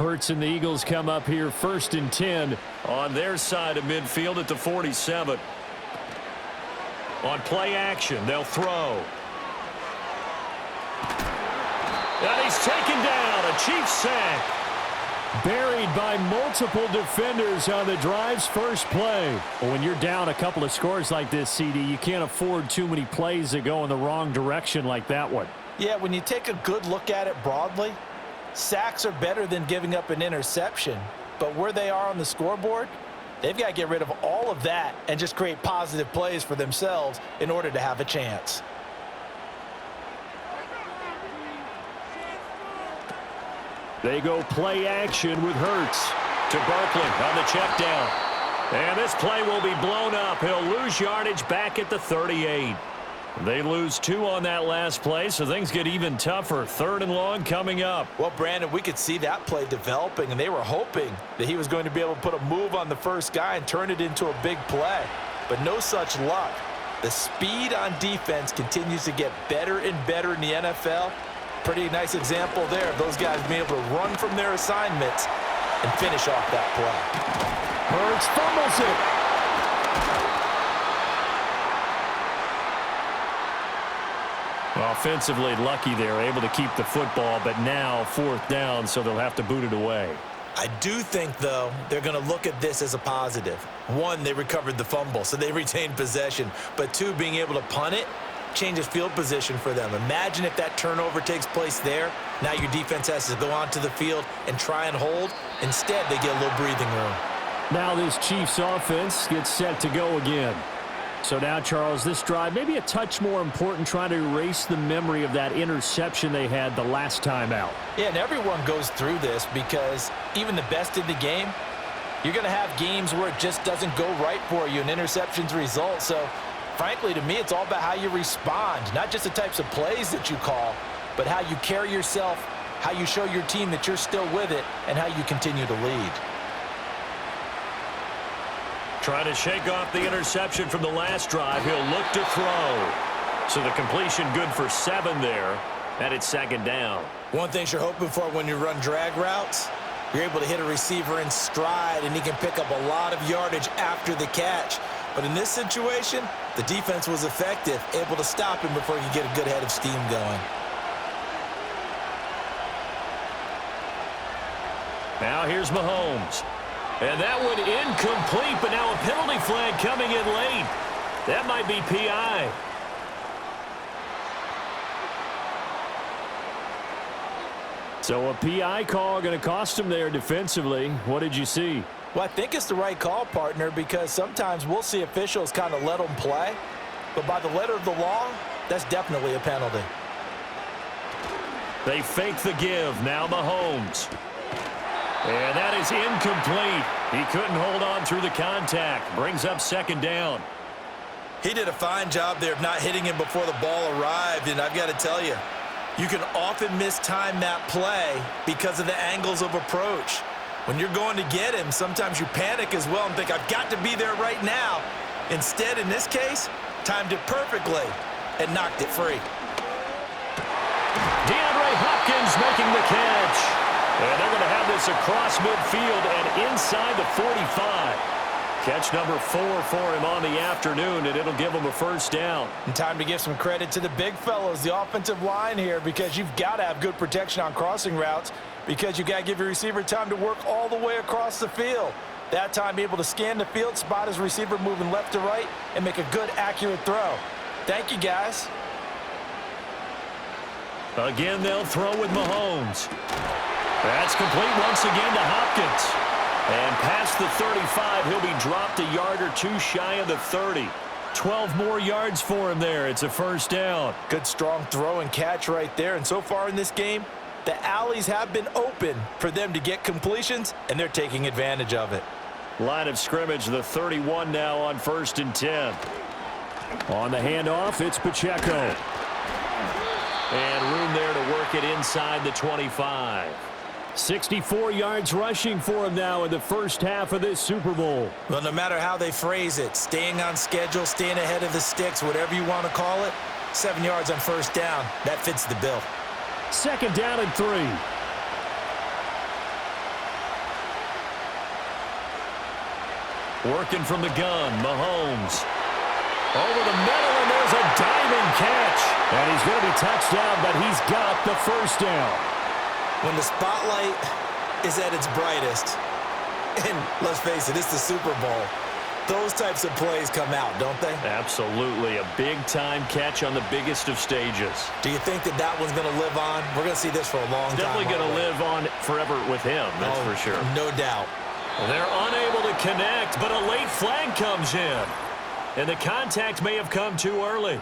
Hurts and the Eagles come up here 1st and 10. On their side of midfield at the 47. On play action, they'll throw. And he's taken down. A Chiefs sack. Buried by multiple defenders on the drive's first play. When you're down a couple of scores like this, CD, you can't afford too many plays that go in the wrong direction like that one. Yeah, when you take a good look at it broadly, sacks are better than giving up an interception. But where they are on the scoreboard, they've got to get rid of all of that and just create positive plays for themselves in order to have a chance. They go play action with Hurts. To Barkley on the check down. And this play will be blown up. He'll lose yardage back at the 38. They lose 2 on that last play, so things get even tougher. 3rd and long coming up. Well, Brandon, we could see that play developing, and they were hoping that he was going to be able to put a move on the first guy and turn it into a big play. But no such luck. The speed on defense continues to get better and better in the NFL. Pretty nice example there of those guys being able to run from their assignments and finish off that play. Hurts fumbles it. Offensively lucky they're able to keep the football, but now 4th down, so they'll have to boot it away. I do think, though, they're going to look at this as a positive. 1, they recovered the fumble, so they retained possession. But 2, being able to punt it changes field position for them. Imagine if that turnover takes place there. Now your defense has to go onto the field and try and hold. Instead, they get a little breathing room. Now this Chiefs offense gets set to go again. So now, Charles, this drive maybe a touch more important, trying to erase the memory of that interception they had the last time out. Yeah, and everyone goes through this because even the best in the game, you're going to have games where it just doesn't go right for you, and interceptions result. So, frankly, to me, it's all about how you respond, not just the types of plays that you call, but how you carry yourself, how you show your team that you're still with it, and how you continue to lead. Trying to shake off the interception from the last drive. He'll look to throw. So the completion good for 7 there. And it's 2nd down. One thing you're hoping for when you run drag routes, you're able to hit a receiver in stride, and he can pick up a lot of yardage after the catch. But in this situation, the defense was effective, able to stop him before he could get a good head of steam going. Now here's Mahomes. And that one incomplete, but now a penalty flag coming in late. That might be PI. So a PI call going to cost him there defensively. What did you see? Well, I think it's the right call, partner, because sometimes we'll see officials kind of let them play. But by the letter of the law, that's definitely a penalty. They fake the give. Now Mahomes. And that is incomplete. He couldn't hold on through the contact. Brings up 2nd down. He did a fine job there of not hitting him before the ball arrived, and I've got to tell you, you can often mistime that play because of the angles of approach. When you're going to get him, sometimes you panic as well and think, I've got to be there right now. Instead, in this case, timed it perfectly and knocked it free. DeAndre Hopkins making the catch. And they're going to have this across midfield and inside the 45. Catch number 4 for him on the afternoon, and it'll give him a 1st down. And time to give some credit to the big fellows, the offensive line here, because you've got to have good protection on crossing routes, because you've got to give your receiver time to work all the way across the field. That time, be able to scan the field, spot his receiver moving left to right, and make a good, accurate throw. Thank you, guys. Again, they'll throw with Mahomes. That's complete once again to Hopkins. And past the 35, he'll be dropped a yard or 2 shy of the 30. 12 more yards for him there. It's a 1st down. Good, strong throw and catch right there. And so far in this game, the alleys have been open for them to get completions, and they're taking advantage of it. Line of scrimmage, the 31 now on 1st and 10. On the handoff, it's Pacheco. And room there to work it inside the 25. 64 yards rushing for him now in the first half of this Super Bowl. Well, no matter how they phrase it, staying on schedule, staying ahead of the sticks, whatever you want to call it, 7 yards on 1st down, that fits the bill. 2nd down and 3. Working from the gun, Mahomes. Over the middle, and there's a diving catch. And he's going to be touched down, but he's got the first down. When the spotlight is at its brightest, and let's face it, it's the Super Bowl, those types of plays come out, don't they? Absolutely. A big-time catch on the biggest of stages. Do you think that that one's going to live on? We're going to see this for a long time. Definitely going to live on forever with him, that's for sure. No doubt. They're unable to connect, but a late flag comes in. And the contact may have come too early.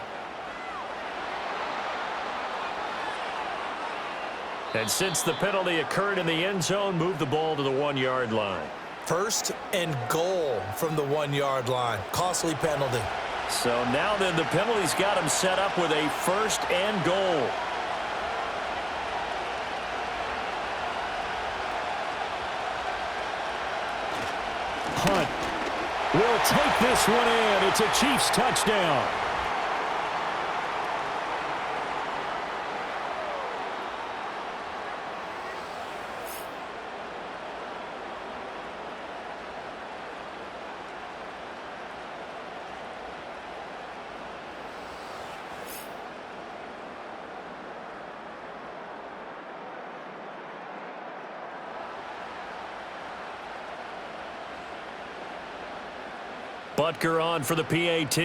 And since the penalty occurred in the end zone, move the ball to the 1-yard line. First and goal from the 1-yard line. Costly penalty. So now then the penalty's got him set up with a first and goal. Hunt will take this one in. It's a Chiefs touchdown. Butker on for the PAT.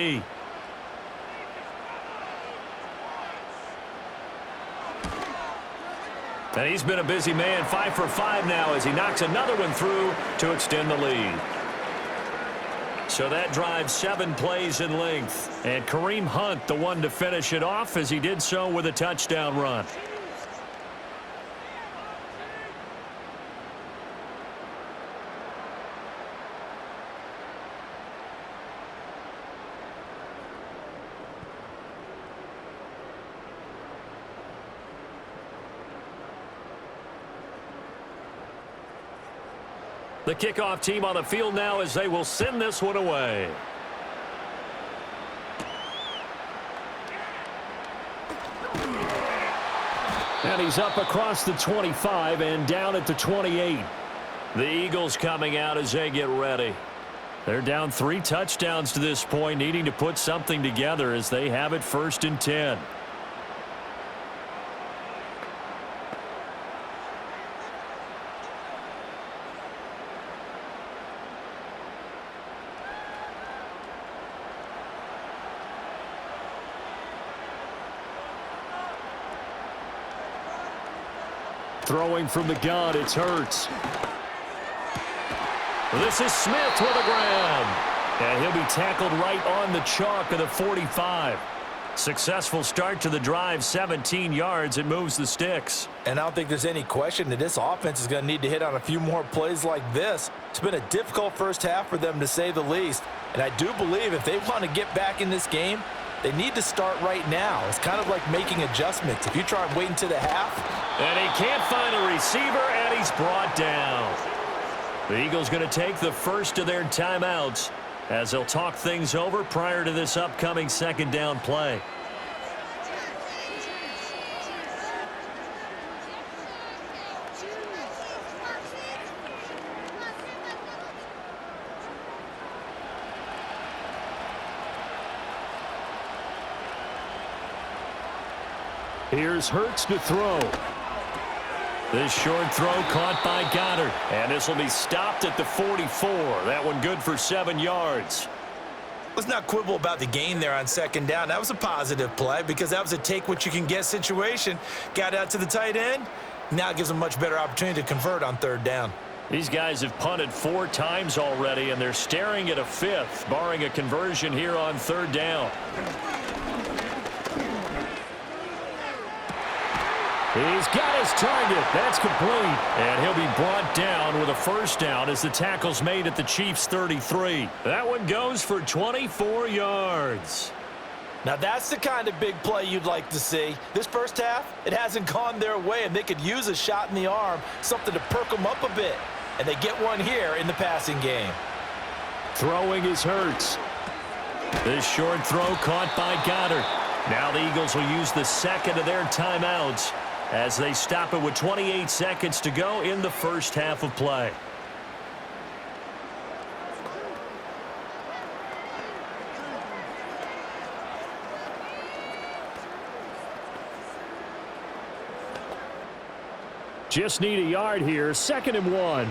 And he's been a busy man, 5 for 5 now as he knocks another one through to extend the lead. So that drives 7 plays in length. And Kareem Hunt, the one to finish it off as he did so with a touchdown run. The kickoff team on the field now as they will send this one away. And he's up across the 25 and down at the 28. The Eagles coming out as they get ready. They're down 3 touchdowns to this point, needing to put something together as they have it 1st and 10. Throwing from the gun, it's Hurts. This is Smith with a grab. And he'll be tackled right on the chalk of the 45. Successful start to the drive, 17 yards. It moves the sticks. And I don't think there's any question that this offense is going to need to hit on a few more plays like this. It's been a difficult first half for them, to say the least. And I do believe if they want to get back in this game, they need to start right now. It's kind of like making adjustments. If you try and wait until the half. And he can't find a receiver, and he's brought down. The Eagles going to take the first of their timeouts as they'll talk things over prior to this upcoming 2nd down play. Here's Hurts to throw. This short throw caught by Goddard. And this will be stopped at the 44. That one good for 7 yards. Let's not quibble about the gain there on 2nd down. That was a positive play because that was a take-what-you-can-get situation. Got out to the tight end. Now it gives them a much better opportunity to convert on 3rd down. These guys have punted 4 times already, and they're staring at a 5th, barring a conversion here on 3rd down. He's got his target. That's complete. And he'll be brought down with a 1st down as the tackle's made at the Chiefs' 33. That one goes for 24 yards. Now that's the kind of big play you'd like to see. This first half, it hasn't gone their way, and they could use a shot in the arm, something to perk them up a bit. And they get one here in the passing game. Throwing is Hurts. This short throw caught by Goddard. Now the Eagles will use the 2nd of their timeouts as they stop it with 28 seconds to go in the first half of play. Just need a yard here. 2nd and 1.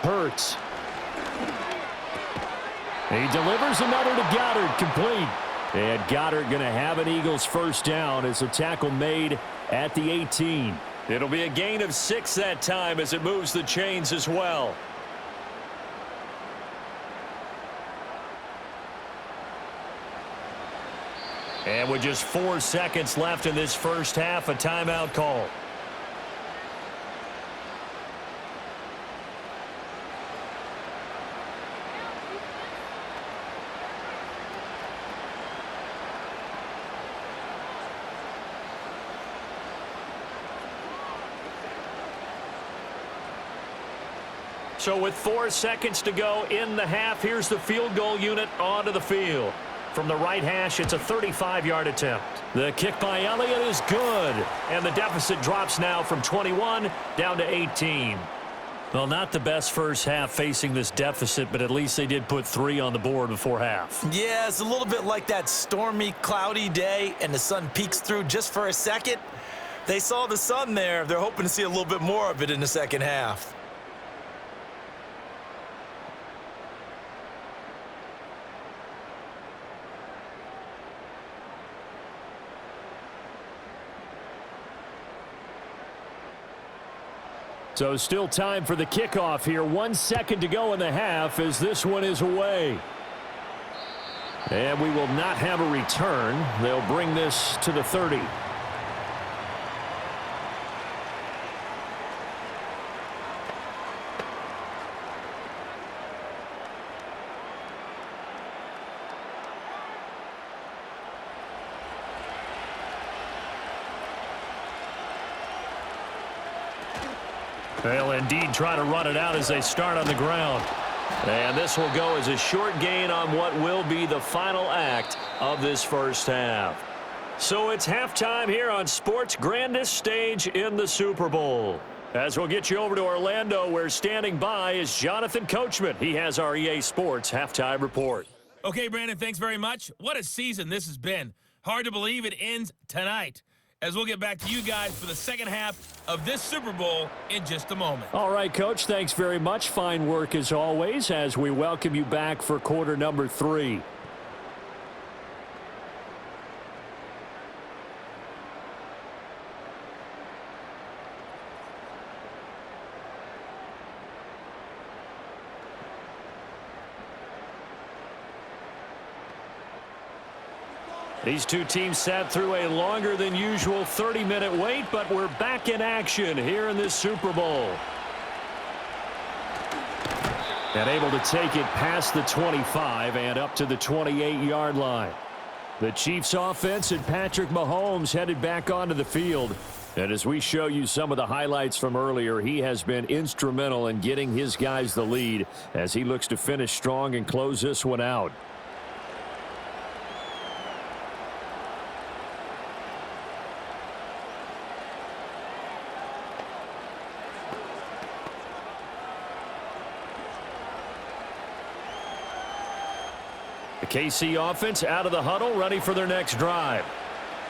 Hurts. He delivers another to Goddard, complete. And Goddard going to have an Eagles first down as a tackle made at the 18. It'll be a gain of 6 that time as it moves the chains as well. And with just 4 seconds left in this first half, a timeout call. So with 4 seconds to go in the half, here's the field goal unit onto the field. From the right hash, it's a 35-yard attempt. The kick by Elliott is good. And the deficit drops now from 21 down to 18. Well, not the best first half facing this deficit, but at least they did put 3 on the board before half. Yeah, it's a little bit like that stormy, cloudy day, and the sun peeks through just for a second. They saw the sun there. They're hoping to see a little bit more of it in the second half. So still time for the kickoff here. 1 second to go in the half as this one is away. And we will not have a return. They'll bring this to the 30. They'll indeed try to run it out as they start on the ground. And this will go as a short gain on what will be the final act of this first half. So it's halftime here on sports' grandest stage in the Super Bowl. As we'll get you over to Orlando, where standing by is Jonathan Coachman. He has our EA Sports halftime report. Okay, Brandon, thanks very much. What a season this has been. Hard to believe it ends tonight, as we'll get back to you guys for the second half of this Super Bowl in just a moment. All right, Coach, thanks very much. Fine work as always as we welcome you back for quarter number 3. These two teams sat through a longer than usual 30-minute wait, but we're back in action here in this Super Bowl. And able to take it past the 25 and up to the 28-yard line. The Chiefs offense and Patrick Mahomes headed back onto the field. And as we show you some of the highlights from earlier, he has been instrumental in getting his guys the lead as he looks to finish strong and close this one out. The KC offense out of the huddle, ready for their next drive.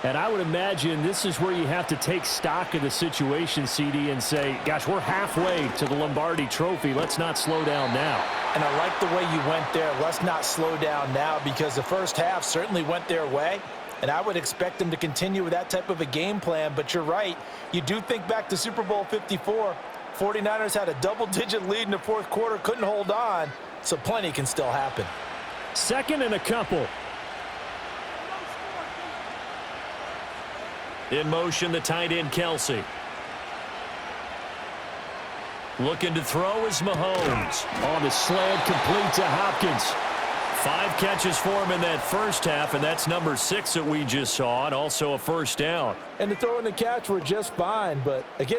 And I would imagine this is where you have to take stock of the situation, CD, and say, gosh, we're halfway to the Lombardi Trophy. Let's not slow down now. And I like the way you went there. Let's not slow down now, because the first half certainly went their way. And I would expect them to continue with that type of a game plan. But you're right. You do think back to Super Bowl 54. 49ers had a double-digit lead in the fourth quarter, couldn't hold on. So plenty can still happen. 2nd and a couple. In motion, the tight end, Kelsey. Looking to throw is Mahomes. On the slant, complete to Hopkins. 5 catches for him in that first half, and that's number 6 that we just saw, and also a first down. And the throw and the catch were just fine, but again,